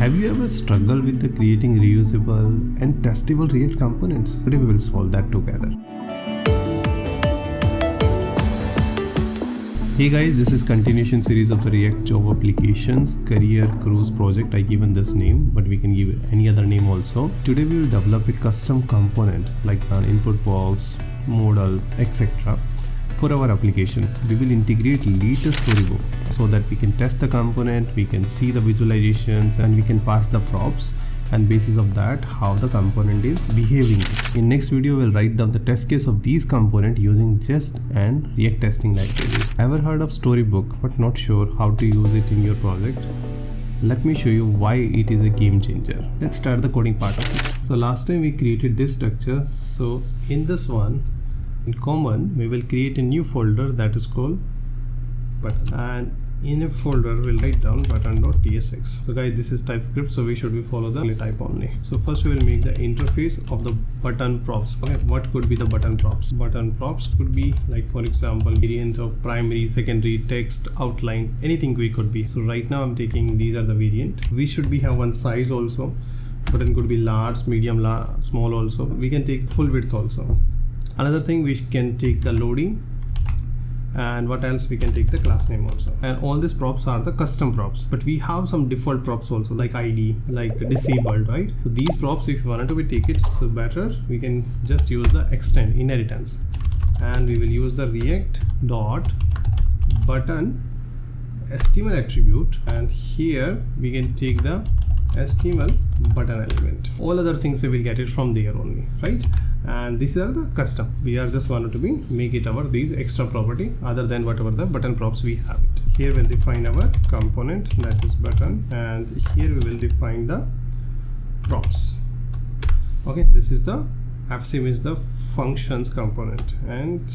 Have you ever struggled with the creating reusable and testable React components? Today we will solve that together. Hey guys, this is continuation series of the React job applications career cruise project. I given this name, but we can give any other name also. Today we will develop a custom component like an input box, modal, etc. For our application. We will integrate later Storybook so that we can test the component, we can see the visualizations, and we can pass the props, and basis of that how the component is behaving. In next video we'll write down the test case of these component using Jest and React testing library. Ever heard of Storybook but not sure how to use it in your project? Let me show you why it is a game changer. Let's start the coding part of it. So last time we created this structure, so in this one, in common, we will create a new folder that is called button, and in a folder we'll write down button.tsx. So guys, this is TypeScript, so we should follow the type only. So first we will make the interface of the button props. Okay, what could be the button props? Button props could be like, for example, variant of primary, secondary, text, outline, anything we could be. So right now I'm taking these are the variant. We should have one size also. Button could be large, medium, small also. We can take full width also. Another thing, we can take the loading, and what else, we can take the class name also. And all these props are the custom props, but we have some default props also like ID, like disabled, right? So these props, if you wanted to take it, so better we can just use the extend inheritance, and we will use the react dot button HTML attribute, and here we can take the HTML button element. All other things we will get it from there only, right? And these are the custom. We are just wanted to make it our these extra property other than whatever the button props we have it. Here we'll define our component, that is button, and here we will define the props. Okay, this is the FCM is the functions component, and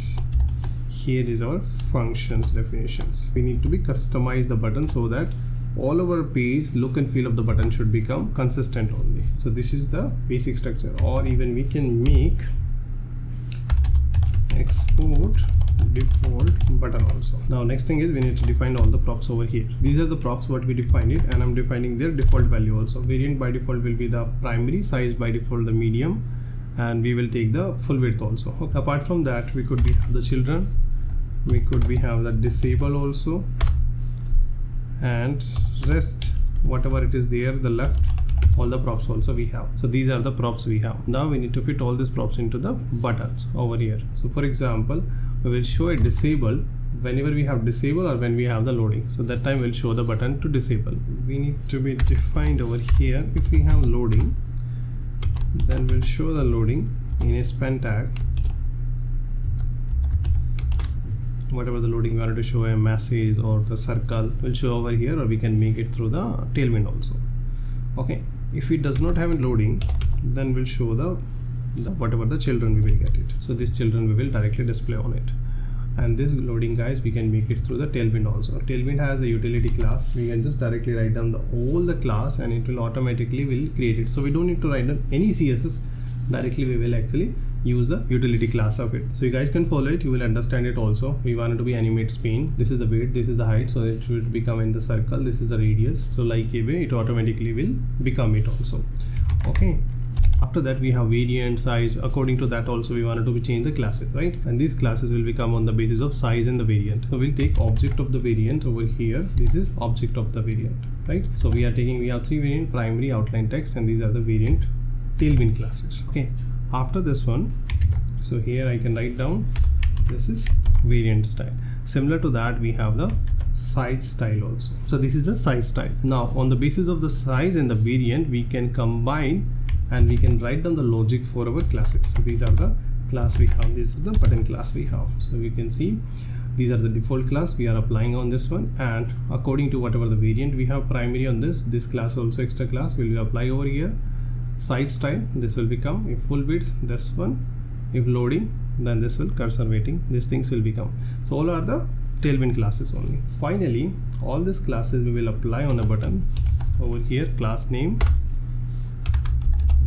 here is our functions definitions. We need to customize the button so that all our page look and feel of the button should become consistent only. So this is the basic structure, or even we can make export default button also. Now next thing is we need to define all the props over here. These are the props what we defined it, and I'm defining their default value also. Variant by default will be the primary, size by default the medium, and we will take the full width also. Okay. Apart from that, we could have the children, we could have the disable also, and rest whatever it is there, the left, all the props also we have. So these are the props we have. Now we need to fit all these props into the buttons over here. So for example, we will show a disable whenever we have disable or when we have the loading. So that time we'll show the button to disable. We need to be defined over here. If we have loading, then we'll show the loading in a span tag. Whatever the loading we wanted to show, a message or the circle will show over here, or we can make it through the Tailwind also. Okay, if it does not have a loading, then we'll show the whatever the children we will get it. So this children we will directly display on it. And this loading, guys, we can make it through the Tailwind also. Tailwind has a utility class. We can just directly write down all the class, and it will automatically will create it. So we don't need to write down any CSS. Directly we will actually use the utility class of it. So you guys can follow it, you will understand it also. We want it to animate spin. This is the width, this is the height, so it will become in the circle. This is the radius. So like a way, it automatically will become it also. Okay. After that, we have variant, size. According to that also we wanted to change the classes, right? And these classes will become on the basis of size and the variant. So we'll take object of the variant over here. This is object of the variant, right? So we have three variant: primary, outline, text, and these are the variant Tailwind classes. Okay. After this one, so here I can write down this is variant style. Similar to that, we have the size style also. So this is the size style. Now on the basis of the size and the variant, we can combine and we can write down the logic for our classes. So these are the class we have. This is the button class we have. So we can see these are the default class we are applying on this one, and according to whatever the variant we have primary on this class also extra class will apply over here. Size style, this will become if full width, this one, if loading, then this will cursor waiting, these things will become. So all are the Tailwind classes only. Finally, all these classes we will apply on a button over here. Class name,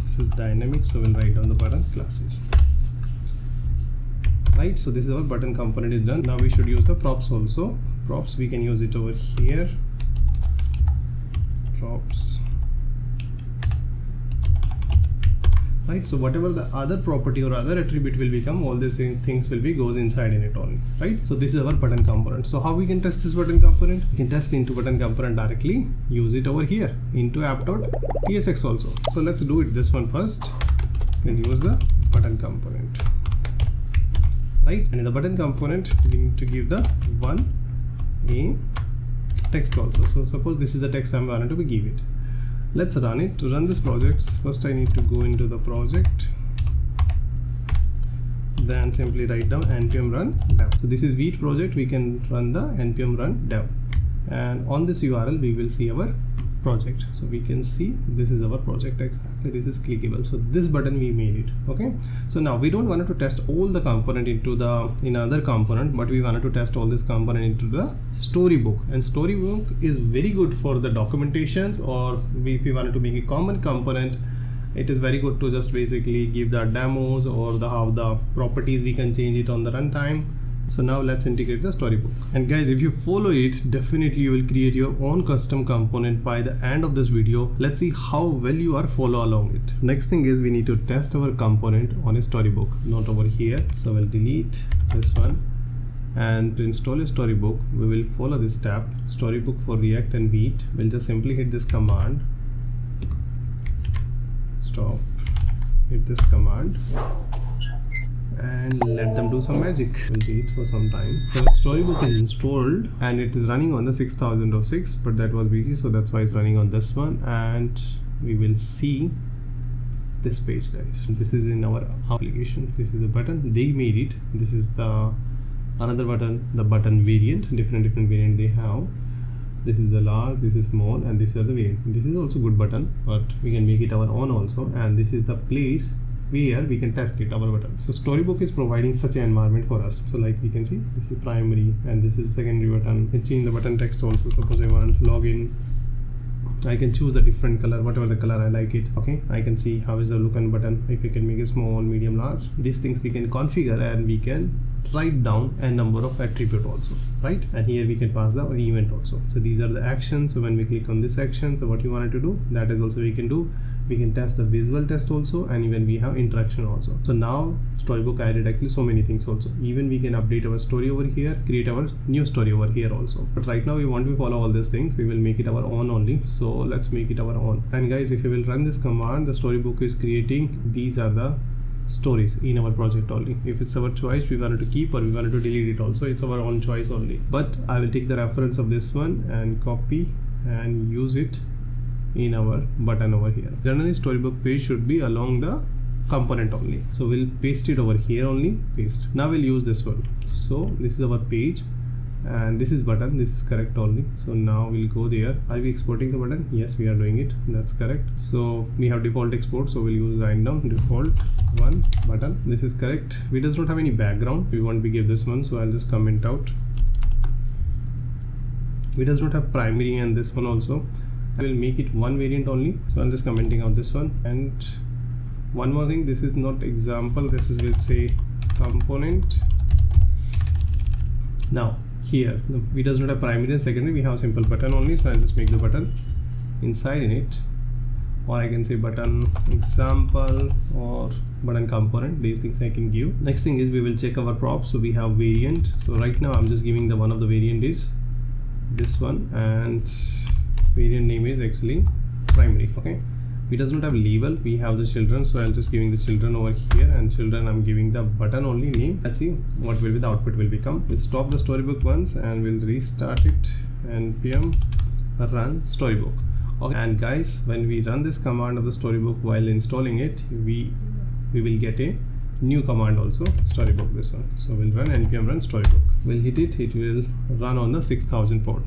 this is dynamic, so we'll write down the button classes, right? So this is our button component is done. Now we should use the props also. Props we can use it over here, props, right? So whatever the other property or other attribute will become, all these things will be goes inside in it only, right? So this is our button component. So how we can test this button component? We can test into button component directly, use it over here into app.tsx also. So let's do it this one first. We'll use the button component, right? And in the button component we need to give the a text also. So suppose this is the text I'm going to give it. Let's run it. To run this project, first I need to go into the project, then simply write down npm run dev. So this is Vite project, we can run the npm run dev, and on this URL we will see our project. So we can see this is our project exactly. This is clickable. So this button we made it. Okay. So now we don't want to test all the component into the another component, but we wanted to test all this component into the storybook. And storybook is very good for the documentations, or if we wanted to make a common component, it is very good to just basically give the demos or the how the properties we can change it on the runtime. So now let's integrate the storybook. And guys, if you follow it, definitely you will create your own custom component by the end of this video. Let's see how well you are follow along it. Next thing is we need to test our component on a storybook, not over here. So we'll delete this one, and to install a storybook, we will follow this tab, storybook for React and Vite. We'll just simply hit this command, stop, hit this command, and let them do some magic. We'll wait for some time. So storybook is installed and it is running on the 6006, but that was busy, so that's why it's running on this one. And we will see this page, guys. This is in our application. This is the button they made it. This is the another button, the button variant, different variant they have. This is the large, this is small, and this is the variant. This is also good button, but we can make it our own also. And this is the place where we can test it, our button. So storybook is providing such an environment for us. So like we can see, this is primary and this is secondary button. And change the button text also. Suppose I want login, I can choose the different color, whatever the color I like it. Okay, I can see how is the look on button, if I can make it small, medium, large. These things we can configure, and we can write down a number of attribute also, right? And here we can pass the event also. So these are the actions. So when we click on this action, so what you wanted to do, that is also we can do. We can test the visual test also, and even we have interaction also. So now storybook added actually so many things also. Even we can update our story over here, create our new story over here also. But right now we want to follow all these things. We will make it our own only. So let's make it our own. And guys, if you will run this command, the storybook is creating, these are the stories in our project only. If it's our choice, we wanted to keep or we wanted to delete it also, it's our own choice only. But I will take the reference of this one and copy and use it in our button over here. Generally storybook page should be along the component only. So we'll paste it over here only, paste. Now we'll use this one. So this is our page and this is button, this is correct only. So now we'll go there. Are we exporting the button? Yes, we are doing it. That's correct. So we have default export, so we'll use random default one button. This is correct. We does not have any background. We want to give this one, so I'll just comment out. We does not have primary, and this one also. I will make it one variant only, so I'm just commenting out this one. And one more thing, this is not example, this is, we'll say component. Now here we does not have primary and secondary, we have simple button only, so I'll just make the button inside in it, or I can say button example or button component. These things I can give. Next thing is we will check our props. So we have variant. So right now I'm just giving the one of the variant is this one, and variant name is actually primary. Okay, we does not have label, we have the children, so I'm just giving the children over here, and children I'm giving the button only name. Let's see what will be the output will become. We'll stop the storybook once and we'll restart it. npm run storybook. Okay, and guys, when we run this command of the storybook while installing it, we will get a new command also, storybook, this one. So we'll run npm run storybook. We'll hit it, it will run on the 6000 port,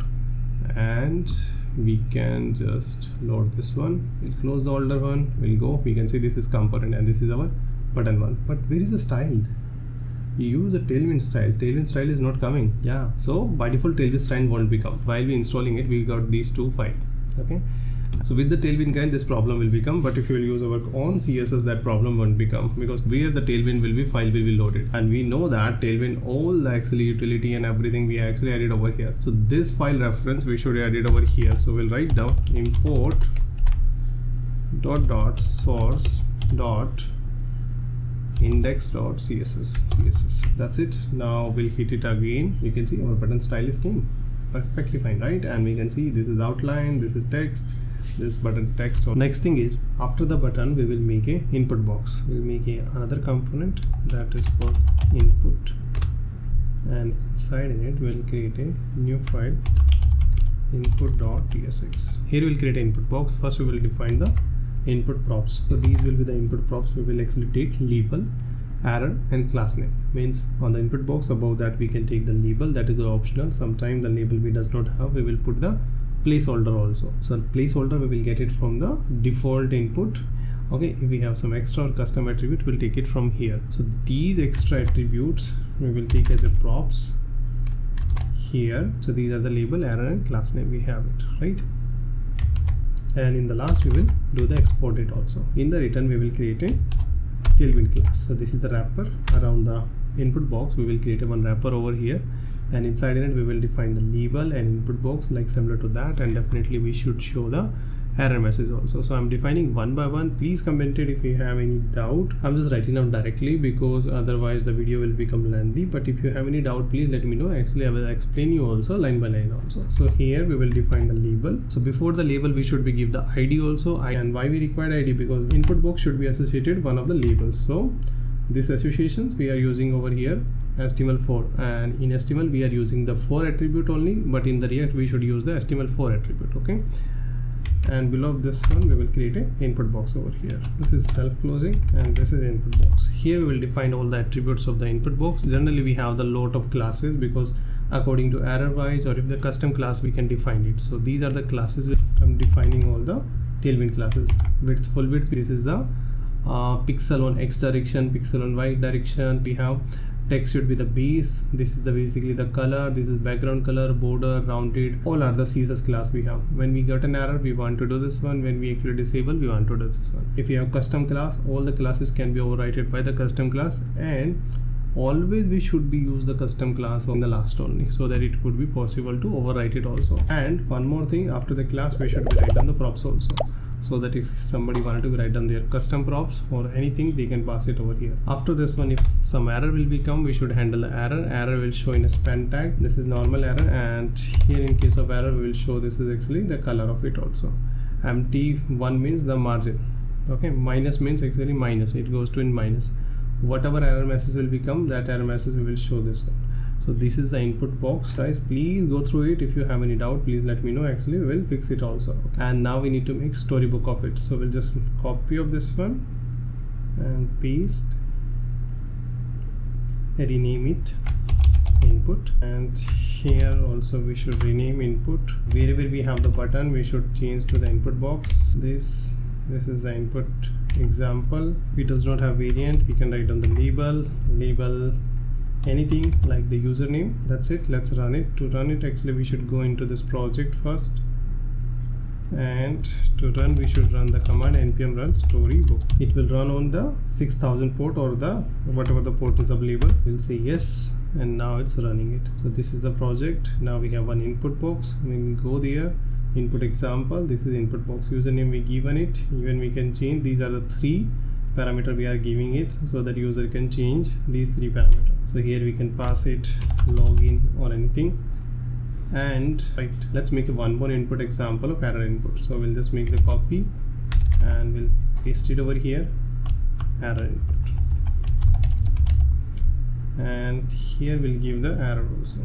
and we can just load this one. We'll close the older one, we'll go, we can see this is component and this is our button one. But where is the style? You use a Tailwind style. Tailwind style is not coming. Yeah, so by default Tailwind style won't become. While we installing it, we got these two files. Okay, so with the Tailwind guide this problem will become, but if you will use our own CSS, that problem won't become, because where the Tailwind will be, file will be loaded, and we know that Tailwind, all the actually utility and everything we actually added over here. So this file reference we should add it over here. So we'll write down import dot source dot index.css. That's it. Now we'll hit it again. You can see our button style is came perfectly fine, right? And we can see this is outline, this is text, this button text. Next thing is, after the button we will make a input box. We'll make another component that is for input, and inside in it we'll create a new file, input.tsx. Here we'll create an input box. First we will define the input props. So these will be the input props. We will actually take label, error and class name. Means on the input box above that we can take the label, that is optional. Sometimes the label we does not have, we will put the placeholder also. So placeholder we will get it from the default input. Okay, if we have some extra or custom attribute, we'll take it from here. So these extra attributes we will take as a props here. So these are the label, error and class name. We have it, right? And in the last we will do the export it also. In the return we will create a Tailwind class. So this is the wrapper around the input box. We will create one wrapper over here, and inside in it we will define the label and input box like similar to that, and definitely we should show the error message also. So I'm defining one by one. Please comment it if you have any doubt. I'm just writing down directly because otherwise the video will become lengthy. But if you have any doubt, please let me know. Actually I will explain you also line by line also. So here we will define the label. So before the label we should give the ID also. And why we require ID? Because input box should be associated one of the labels. So these associations we are using over here HTML4, and in HTML we are using the 4 attribute only, but in the React we should use the HTML4 attribute. Okay, and below this one we will create a input box over here. This is self-closing and this is input box. Here we will define all the attributes of the input box. Generally we have the lot of classes because according to error wise or if the custom class we can define it. So these are the classes. I'm defining all the Tailwind classes. Width, full width, this is the pixel on X direction, pixel on Y direction. We have text should be the base. This is the basically the color. This is background color, border, rounded. All are the CSS class we have. When we get an error, we want to do this one. When we actually disable, we want to do this one. If you have custom class, all the classes can be overridden by the custom class, and always we should be use the custom class on the last only, so that it could be possible to overwrite it also. And one more thing, after the class we should write down the props also, so that if somebody wanted to write down their custom props or anything, they can pass it over here. After this one, if some error will become, we should handle the error. Error will show in a span tag. This is normal error, and here in case of error we will show this is actually the color of it also. Empty one means the margin. Okay, minus means actually minus, it goes to in minus. Whatever error message will become, that error message we will show this one. So this is the input box, guys. Please go through it. If you have any doubt, please let me know. Actually we will fix it also. And now we need to make storybook of it. So we'll just copy of this one and paste, rename it input, and here also we should rename input. Wherever we have the button we should change to the input box. This is the input example. If it does not have variant, we can write down the label anything like the username. That's it. Let's run it. To run it, actually we should go into this project first, and to run we should run the command npm run storybook. It will run on the 6000 port or the whatever the port is available. We'll say yes, and now it's running it. So this is the project. Now we have one input box. When we go there, input example, this is input box, username we given it. Even we can change, these are the 3 parameter we are giving it, so that user can change these 3 parameters. So here we can pass it login or anything. And right, let's make one more input example of error input. So we'll just make the copy and we'll paste it over here, error input, and here we'll give the error also.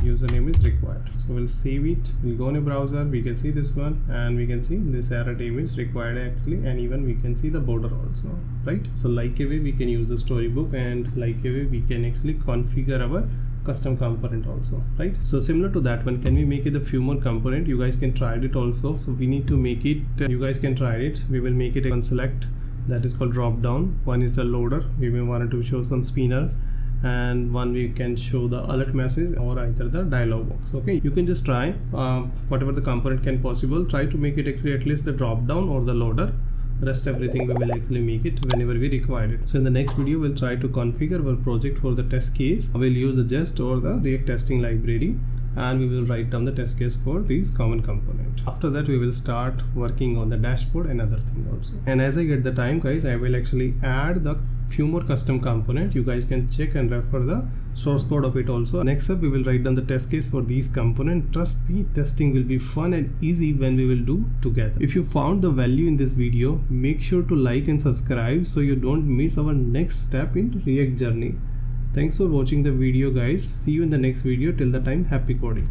Username is required. So we'll save it. We'll go in a browser, we can see this one, and we can see this error name is required actually, and even we can see the border also, right? So like a way we can use the storybook, and like a way we can actually configure our custom component also, right? So similar to that one, can we make it a few more component? You guys can try it also. So we need to make it, you guys can try it. We will make it a select, that is called drop down. One is the loader, we may want to show some spinner, and one we can show the alert message or either the dialog box. Okay, you can just try whatever the component can possible, try to make it actually at least the drop down or the loader. Rest everything we will actually make it whenever we require it. So in the next video we'll try to configure our project for the test case. We'll use the Jest or the React testing library, and we will write down the test case for these common component. After that we will start working on the dashboard and other thing also. And as I get the time guys, I will actually add the few more custom component. You guys can check and refer the source code of it also. Next up we will write down the test case for these components. Trust me, testing will be fun and easy when we will do together. If you found the value in this video, make sure to like and subscribe so you don't miss our next step in React journey. Thanks for watching the video guys. See you in the next video. Till the time, happy coding.